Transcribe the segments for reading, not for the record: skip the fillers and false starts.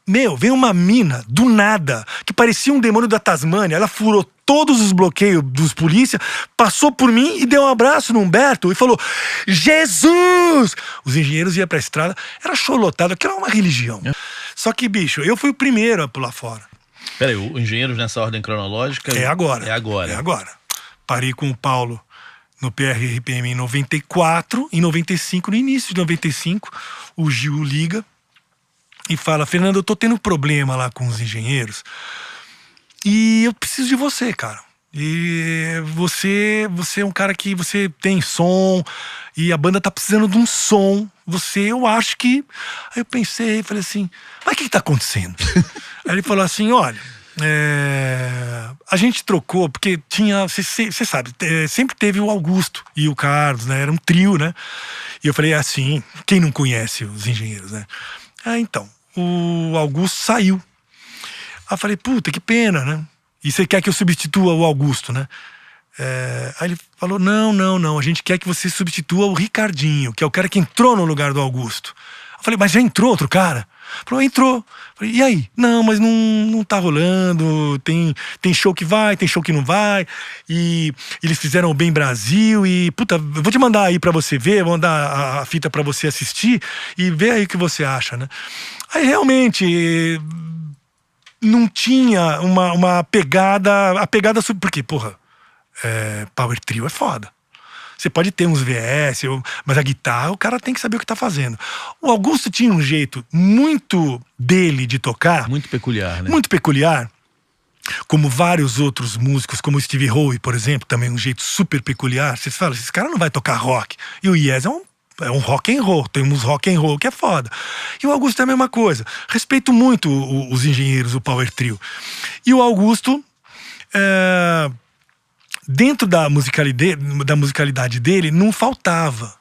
Meu, veio uma mina, do nada, que parecia um demônio da Tasmânia. Ela furou todos os bloqueios dos polícia, passou por mim e deu um abraço no Humberto e falou: Jesus! Os engenheiros iam pra estrada, era show lotado, aquilo é uma religião. Só que, bicho, eu fui o primeiro a pular fora. Peraí, o Engenheiros nessa ordem cronológica... É agora. É agora. É agora. Parei com o Paulo no PRRPM em 94, em 95, no início de 95, o Gil liga e fala: Fernando, eu tô tendo problema lá com os engenheiros e eu preciso de você, cara. E você é um cara que você tem som e a banda tá precisando de um som. Eu acho que... Aí eu pensei, falei assim, mas o que tá acontecendo? Aí ele falou assim, olha, a gente trocou, porque tinha, você sabe, sempre teve o Augusto e o Carlos, né? Era um trio, né? E eu falei assim, quem não conhece os engenheiros, né? Então, o Augusto saiu. Aí eu falei, puta, que pena, né? E você quer que eu substitua o Augusto, né? Aí ele falou, não, a gente quer que você substitua o Ricardinho, que é o cara que entrou no lugar do Augusto. Eu falei, mas já entrou outro cara? Ele falou, entrou. Eu falei, e aí? Não, mas não tá rolando, tem show que vai, tem show que não vai, e eles fizeram o Bem Brasil, e puta, eu vou te mandar aí pra você ver, vou mandar a fita pra você assistir, e ver aí o que você acha, né? Aí realmente... não tinha uma pegada... A pegada... Porque, porra, Power Trio é foda. Você pode ter uns VS, mas a guitarra, o cara tem que saber o que tá fazendo. O Augusto tinha um jeito muito dele de tocar. Muito peculiar, né? Muito peculiar. Como vários outros músicos, como o Steve Howe, por exemplo, também um jeito super peculiar. Vocês falam, esse cara não vai tocar rock. E o Yes é um rock and roll, tem uns rock and roll que é foda. E o Augusto é a mesma coisa. Respeito muito os engenheiros, o Power Trio. E o Augusto, dentro da musicalidade dele, não faltava.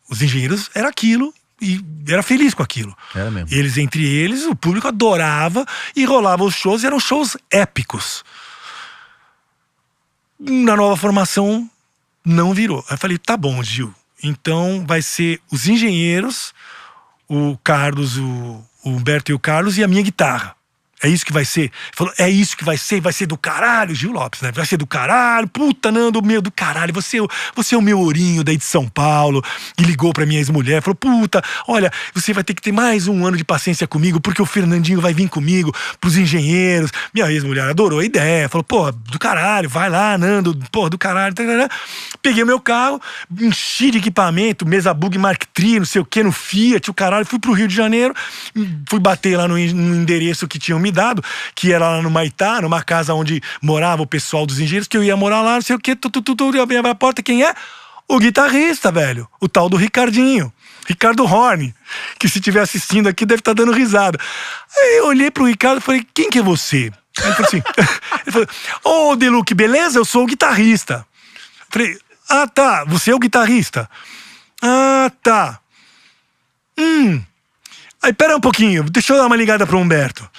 Os engenheiros era aquilo e era feliz com aquilo. Era mesmo. Entre eles, o público adorava e rolava os shows, e eram shows épicos. Na nova formação, não virou. Aí eu falei, tá bom, Gil. Então vai ser os engenheiros, o Carlos, o Humberto e o Carlos e a minha guitarra. É isso que vai ser. Ele falou, é isso que vai ser do caralho, Gil Lopes, né? Vai ser do caralho, puta, Nando, do caralho, você é o meu ourinho daí de São Paulo. E ligou pra minha ex-mulher, falou, puta, olha, você vai ter que ter mais um ano de paciência comigo, porque o Fernandinho vai vir comigo pros engenheiros. Minha ex-mulher adorou a ideia, falou, pô, do caralho, vai lá, Nando, pô, do caralho. Peguei o meu carro, enchi de equipamento, mesa bug Mark III, não sei o que, no Fiat, o caralho, fui pro Rio de Janeiro, fui bater lá no endereço que tinham me dado, que era lá no Maitá, numa casa onde morava o pessoal dos engenheiros, que eu ia morar lá, não sei o que, eu abri a porta, quem é? O guitarrista, velho, o tal do Ricardinho, Ricardo Horn, que se estiver assistindo aqui deve estar dando risada. Aí eu olhei pro Ricardo e falei, quem que é você? Aí ele falou assim, ele falou, ô Deluque, beleza? Eu sou o guitarrista. Eu falei, ah tá, você é o guitarrista? Ah tá. Aí pera um pouquinho, deixa eu dar uma ligada pro Humberto.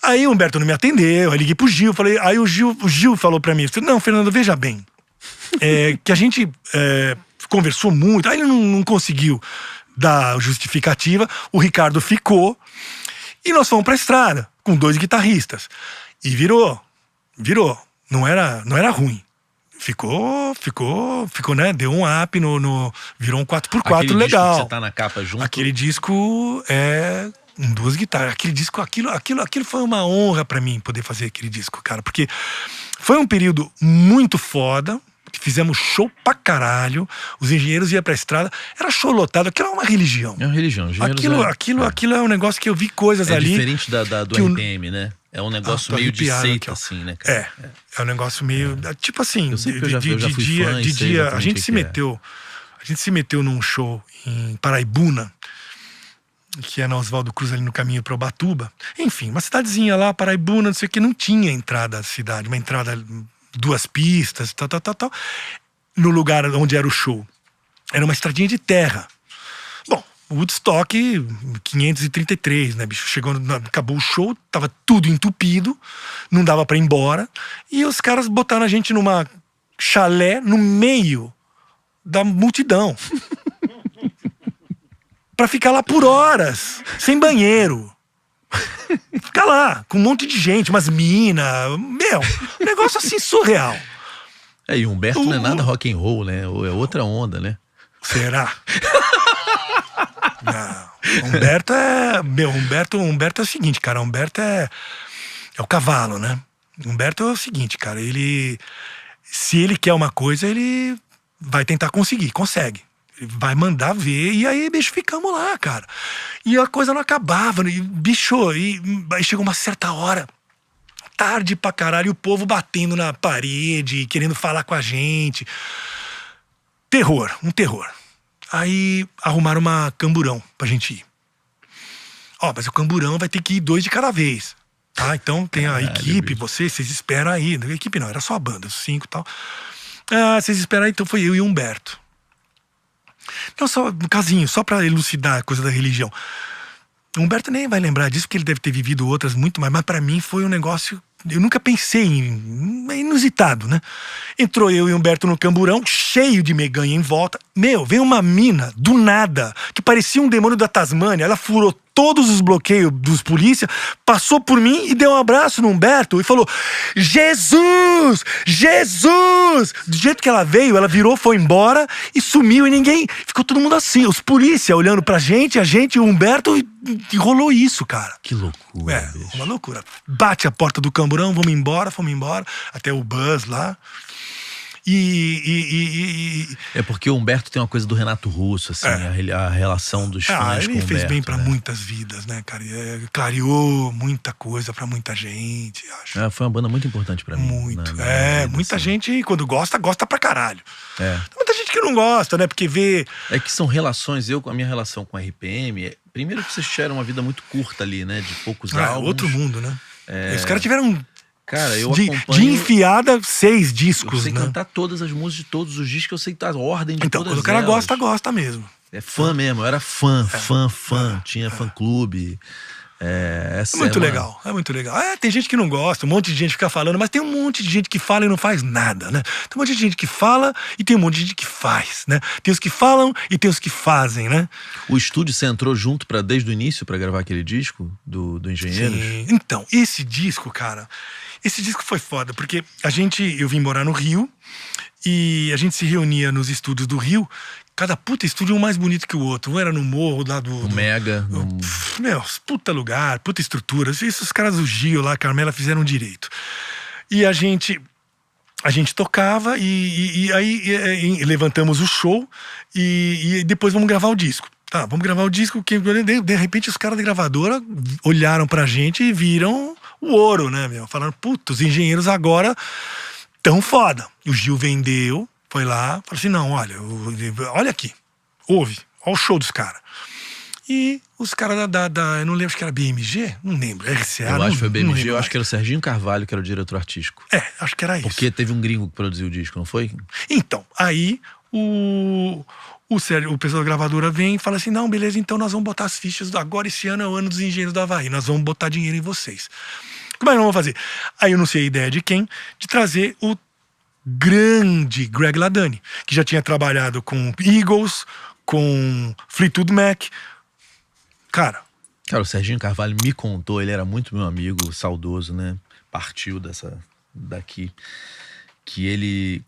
Aí o Humberto não me atendeu, aí liguei pro Gil, falei, aí o Gil falou pra mim, não, Fernando, veja bem, que a gente conversou muito, aí ele não conseguiu dar justificativa, o Ricardo ficou, e nós fomos pra estrada, com 2 guitarristas, e virou, não era ruim. Ficou, né? Deu um up virou um 4x4 aquele legal. Disco que você tá na capa junto. Aquele disco com 2 guitarras. Aquele disco, aquilo foi uma honra pra mim poder fazer aquele disco, cara. Porque foi um período muito foda. Fizemos show pra caralho. Os engenheiros iam pra estrada. Era show lotado. Aquilo é uma religião. É uma religião. Aquilo é um negócio que eu vi coisas ali. É diferente do RPM, né? É um negócio meio de seita, assim, né, cara? É um negócio meio... Tipo assim, de dia... A gente se meteu num show em Paraibuna, que é na Oswaldo Cruz, ali no caminho pra Ubatuba. Enfim, uma cidadezinha lá, Paraibuna, não sei o que, não tinha entrada à cidade. Uma entrada, 2 pistas, tal. No lugar onde era o show. Era uma estradinha de terra. Bom, Woodstock 533, né, bicho? Acabou o show, tava tudo entupido, não dava pra ir embora. E os caras botaram a gente numa chalé no meio da multidão. Pra ficar lá por horas, sem banheiro. Fica lá, com um monte de gente, umas minas. Meu, um negócio assim surreal. E o Humberto não é nada rock and roll, né? É outra onda, né? Será? Não. Humberto é. Humberto é o seguinte, cara. Humberto é o cavalo, né? Humberto é o seguinte, cara. Se ele quer uma coisa, ele vai tentar conseguir, consegue. Ele vai mandar ver, e aí, bicho, ficamos lá, cara. E a coisa não acabava, e, bicho, e aí chegou uma certa hora, tarde pra caralho, e o povo batendo na parede, querendo falar com a gente. Terror, um terror. Aí arrumaram uma camburão pra gente ir. Mas o camburão vai ter que ir 2 de cada vez. Tá? Então tem a equipe, vocês esperam aí. A equipe não, era só a banda, os 5 e tal. Vocês esperam aí, então foi eu e o Humberto. Então, só um casinho, só pra elucidar a coisa da religião. O Humberto nem vai lembrar disso, porque ele deve ter vivido outras muito mais, mas pra mim foi um negócio. Eu nunca pensei em. É inusitado, né? Entrou eu e o Humberto no camburão, cheio de meganha em volta. Meu, veio uma mina, do nada, que parecia um demônio da Tasmânia. Ela furou todos os bloqueios dos polícia, passou por mim e deu um abraço no Humberto e falou: Jesus! Jesus! Do jeito que ela veio, ela virou, foi embora e sumiu, e ninguém. Ficou todo mundo assim, os polícia olhando pra gente, a gente e o Humberto, e rolou isso, cara. Que loucura. Bicho. Uma loucura. Bate a porta do camburão, fomos embora, até o Buzz lá. É porque o Humberto tem uma coisa do Renato Russo, assim, a relação dos fãs com o Humberto. Ele fez bem pra muitas vidas, né, cara? Clareou muita coisa pra muita gente, acho. Foi uma banda muito importante pra mim. Muito, muita gente, quando gosta pra caralho. Tem muita gente que não gosta, né, porque vê... É que são relações, a minha relação com a RPM, primeiro que vocês tiveram uma vida muito curta ali, né, de poucos álbuns. Outro mundo, né? Os caras tiveram... Cara, eu acompanho... De enfiada, 6 discos, eu sei né? cantar todas as músicas de todos os discos, eu sei a ordem de todas elas. Então, quando o cara gosta mesmo. É fã mesmo, eu era fã. Tinha fã-clube. É muito legal, é muito legal. Tem gente que não gosta, um monte de gente fica falando, mas tem um monte de gente que fala e não faz nada, né? Tem um monte de gente que fala e tem um monte de gente que faz, né? Tem os que falam e tem os que fazem, né? O estúdio, você entrou junto desde o início pra gravar aquele disco do Engenheiros? Sim. Então, esse disco, cara... Esse disco foi foda, porque eu vim morar no Rio e a gente se reunia nos estúdios do Rio. Cada puta estúdio um mais bonito que o outro. Um era no morro lá do Mega. Puta lugar, puta estrutura. Isso os caras do Gil lá, Carmela, fizeram direito. E a gente tocava e aí levantamos o show e depois vamos gravar o disco. Tá, vamos gravar o disco, que de repente os caras da gravadora olharam pra gente e viram o ouro, né, meu? Falaram, puta, os engenheiros agora tão foda. O Gil vendeu, foi lá, falou assim, não, olha aqui, ouve, olha o show dos caras. E os caras eu não lembro, acho que era BMG, não lembro, RCA. Eu acho que foi BMG, eu acho que era o Serginho Carvalho, que era o diretor artístico. Acho que era isso. Porque teve um gringo que produziu o disco, não foi? Então, aí o pessoal da gravadora vem e fala assim, não, beleza, então nós vamos botar as fichas, agora esse ano é o ano dos engenheiros do Havaí, nós vamos botar dinheiro em vocês. Como é que nós vamos fazer? Aí eu não sei a ideia de quem, de trazer o grande Greg Ladani, que já tinha trabalhado com Eagles, com Fleetwood Mac. Cara, o Serginho Carvalho me contou, ele era muito meu amigo, saudoso, né? Partiu daqui. Que ele,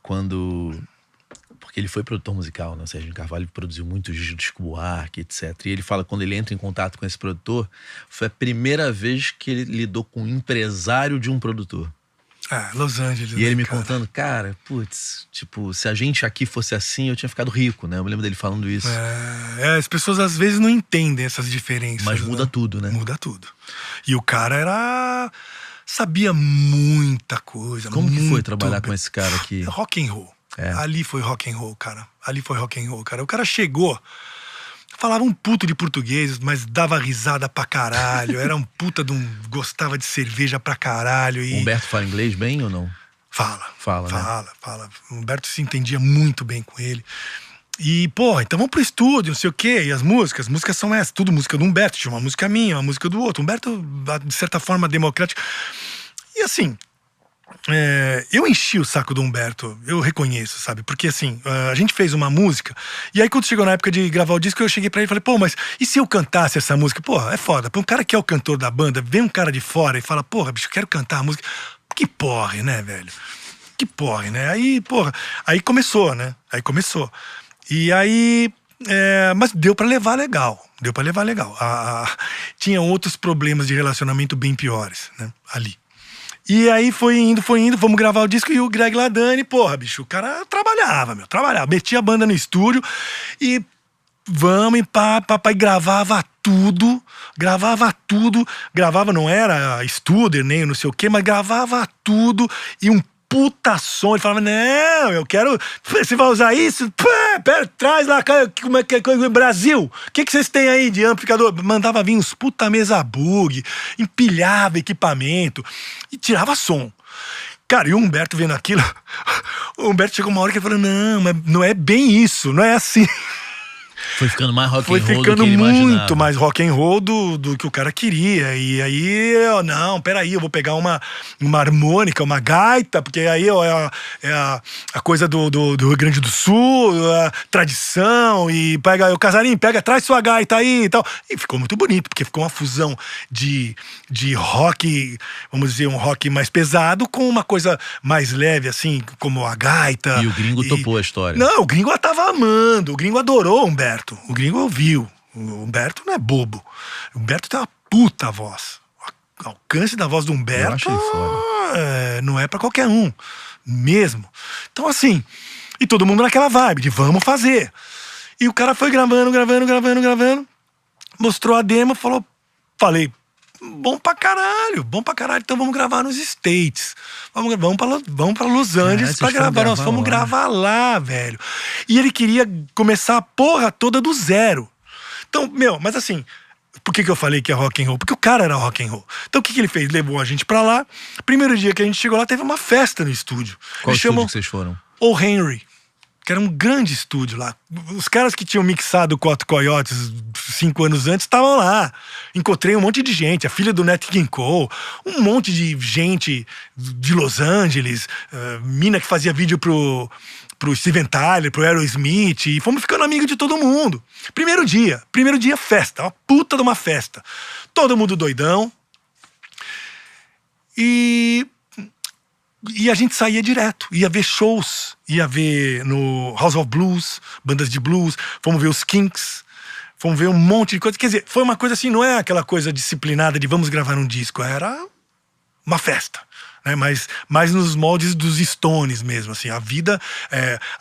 porque ele foi produtor musical, né? O Serginho Carvalho produziu muitos discos de Chico Buarque, etc. E ele fala que quando ele entra em contato com esse produtor, foi a primeira vez que ele lidou com um empresário de um produtor. Los Angeles. E ele me contando, cara, putz, tipo, se a gente aqui fosse assim, eu tinha ficado rico, né? Eu me lembro dele falando isso. As pessoas às vezes não entendem essas diferenças. Mas muda tudo, né? Muda tudo. E o cara sabia muita coisa. Como que foi trabalhar com esse cara aqui? Rock and roll. Ali foi rock and roll, cara. O cara chegou, falava um puto de português, mas dava risada pra caralho. Era um puta gostava de cerveja pra caralho. O Humberto fala inglês bem ou não? Fala. Né? O Humberto se entendia muito bem com ele. E, então vamos pro estúdio, não sei o quê. E as músicas são essas, tudo música do Humberto. Tinha uma música minha, uma música do outro. Humberto, de certa forma, democrático. E assim, eu enchi o saco do Humberto, eu reconheço, sabe? Porque assim, a gente fez uma música, e aí quando chegou na época de gravar o disco, eu cheguei pra ele e falei, pô, mas e se eu cantasse essa música? Porra, é foda. Pra um cara que é o cantor da banda, vem um cara de fora e fala, porra, bicho, eu quero cantar a música. Que porre, né, velho? Que porre, né? Aí, porra, aí começou, né? Aí começou. E aí... mas deu pra levar legal. Deu pra levar legal. Tinha outros problemas de relacionamento bem piores, né? Ali. E aí foi indo, vamos gravar o disco e o Greg Ladani, porra, bicho, o cara trabalhava, metia a banda no estúdio e vamos e papai gravava tudo, não era estúdio nem não sei o que, mas gravava tudo e um puta som, ele falava, não, eu quero, você vai usar isso? Pera, traz lá, como é que é, Brasil, o que vocês têm aí de amplificador? Mandava vir uns puta mesa bug, empilhava equipamento e tirava som. Cara, e o Humberto vendo aquilo, o Humberto chegou uma hora que ele falou, não, mas não é bem isso, não é assim. Foi ficando mais rock and roll do que ele Foi ficando imaginava. muito mais rock and roll do que o cara queria. E aí, não, peraí, eu vou pegar uma harmônica, uma gaita, porque aí a coisa do Rio Grande do Sul, a tradição, e pega o Casarinho, traz sua gaita aí e tal. E ficou muito bonito, porque ficou uma fusão de rock, vamos dizer, um rock mais pesado com uma coisa mais leve, assim, como a gaita. E o gringo topou a história. Não, o gringo tava amando, o gringo adorou o Humberto. O gringo ouviu. O Humberto não é bobo. O Humberto tem uma puta voz. O alcance da voz do Humberto não é pra qualquer um. Mesmo. Então assim, e todo mundo naquela vibe de vamos fazer. E o cara foi gravando. Mostrou a demo, falei, bom pra caralho, então vamos gravar nos States. Vamos pra Los Angeles pra gravar. Nós fomos gravar lá, velho. E ele queria começar a porra toda do zero. Então, mas assim, por que eu falei que é rock and roll? Porque o cara era rock and roll. Então o que ele fez? Levou a gente pra lá. Primeiro dia que a gente chegou lá, teve uma festa no estúdio. Qual estúdio que vocês foram? O Henry, que era um grande estúdio lá. Os caras que tinham mixado o Quatro Coyotes 5 anos antes estavam lá. Encontrei um monte de gente, a filha do Nat King Cole, um monte de gente de Los Angeles, mina que fazia vídeo pro Steven Tyler, pro Aerosmith, e fomos ficando amigos de todo mundo. Primeiro dia festa, uma puta de uma festa. Todo mundo doidão. E a gente saía direto, ia ver shows, ia ver no House of Blues, bandas de blues, fomos ver os Kinks, fomos ver um monte de coisa. Quer dizer, foi uma coisa assim, não é aquela coisa disciplinada de vamos gravar um disco, era uma festa, né? Mas nos moldes dos Stones mesmo, assim, a vida,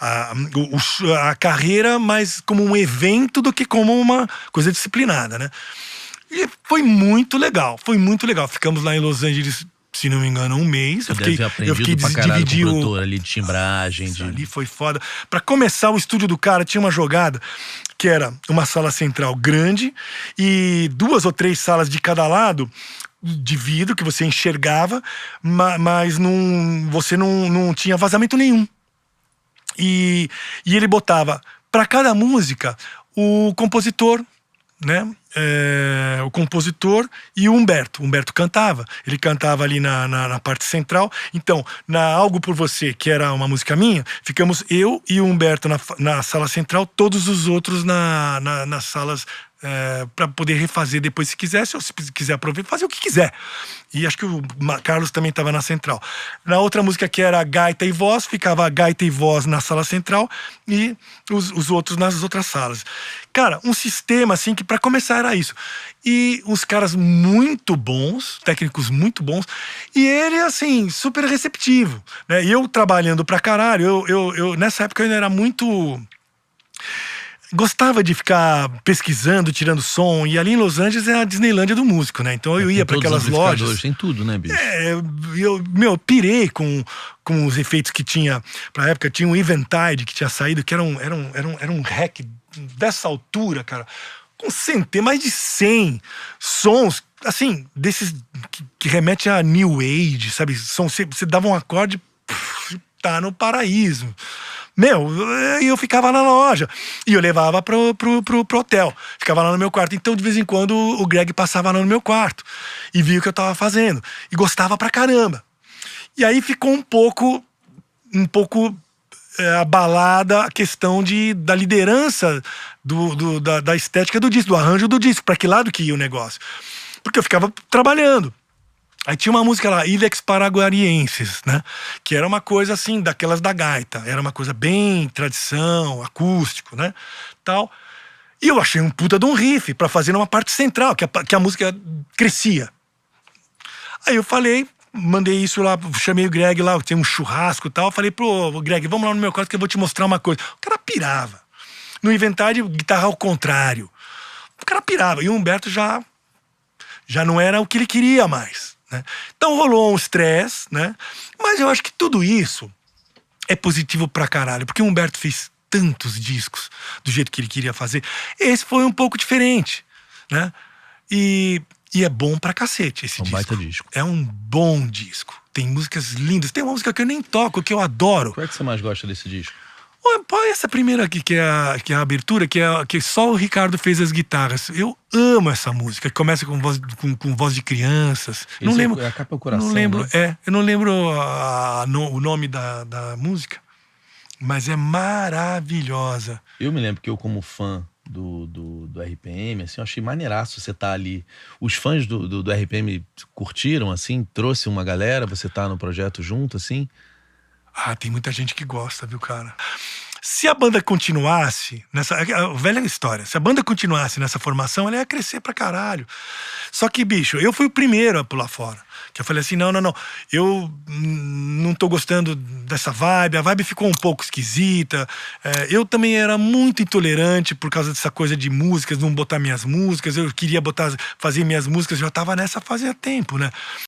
a carreira mais como um evento do que como uma coisa disciplinada, né? E foi muito legal. Ficamos lá em Los Angeles, se não me engano, um mês. Eu fiquei dividir o produtor ali de timbragem. Ali foi foda. Pra começar, o estúdio do cara tinha uma jogada que era uma sala central grande e 2 ou 3 salas de cada lado de vidro que você enxergava, mas você não tinha vazamento nenhum. E ele botava pra cada música o compositor, né? O compositor e o Humberto. O Humberto cantava. Ele cantava ali na parte central. Então, na Algo Por Você, que era uma música minha, ficamos eu e o Humberto na sala central, todos os outros nas salas para poder refazer depois se quisesse, ou se quiser aproveitar, fazer o que quiser. E acho que o Carlos também estava na central. Na outra música, que era gaita e voz, ficava a gaita e voz na sala central e os outros nas outras salas. Cara, um sistema assim que para começar era isso. E uns caras muito bons, técnicos muito bons, e ele assim, super receptivo, né? E eu trabalhando pra caralho, eu nessa época eu ainda era muito... Gostava de ficar pesquisando, tirando som. E ali em Los Angeles é a Disneylândia do músico, né? Então eu ia para aquelas lojas. Tem tudo, né, bicho? Eu pirei com os efeitos que tinha. Pra época tinha um Eventide que tinha saído, que era um hack dessa altura, cara. Com mais de 100 sons, assim, desses que remete a New Age, sabe? Você dava um acorde, tá no paraíso. Eu ficava lá na loja e eu levava pro hotel, ficava lá no meu quarto. Então de vez em quando o Greg passava lá no meu quarto e via o que eu tava fazendo e gostava pra caramba. E aí ficou um pouco abalada a questão da liderança da estética do disco, do arranjo do disco, para que lado que ia o negócio. Porque eu ficava trabalhando. Aí tinha uma música lá, Ilex Paraguarienses, né? Que era uma coisa assim, daquelas da gaita. Era uma coisa bem tradição, acústico, né? Tal. E eu achei um puta de um riff pra fazer numa parte central, que a música crescia. Aí eu falei, mandei isso lá, chamei o Greg lá, tinha um churrasco e tal. Falei pro Greg, vamos lá no meu quarto que eu vou te mostrar uma coisa. O cara pirava. No inventário, guitarra ao contrário. O cara pirava. E o Humberto já não era o que ele queria mais, né? Então rolou um estresse, né? Mas eu acho que tudo isso é positivo pra caralho, porque o Humberto fez tantos discos do jeito que ele queria fazer. Esse foi um pouco diferente, né? E é bom pra cacete esse um disco. baita disco. É um bom disco. Tem músicas lindas. Tem uma música que eu nem toco, que eu adoro. Qual é que você mais gosta desse disco? Essa primeira aqui, que é a abertura, que só o Ricardo fez as guitarras. Eu amo essa música, que começa com voz de crianças. Não lembro. É a Capa é o Coração, Não lembro, né? eu não lembro o nome da música, mas é maravilhosa. Eu me lembro que eu, como fã do RPM, assim, eu achei maneiraço você tá ali. Os fãs do RPM curtiram, assim, trouxe uma galera, você tá no projeto junto, assim? Tem muita gente que gosta, viu, cara? Se a banda continuasse nessa... velha história. Se a banda continuasse nessa formação, ela ia crescer pra caralho. Só que, bicho, eu fui o primeiro a pular fora. Que eu falei assim, não. Eu não tô gostando dessa vibe. A vibe ficou um pouco esquisita. Eu também era muito intolerante por causa dessa coisa de músicas, não botar minhas músicas. Eu queria fazer minhas músicas. Já tava nessa fazia tempo, né?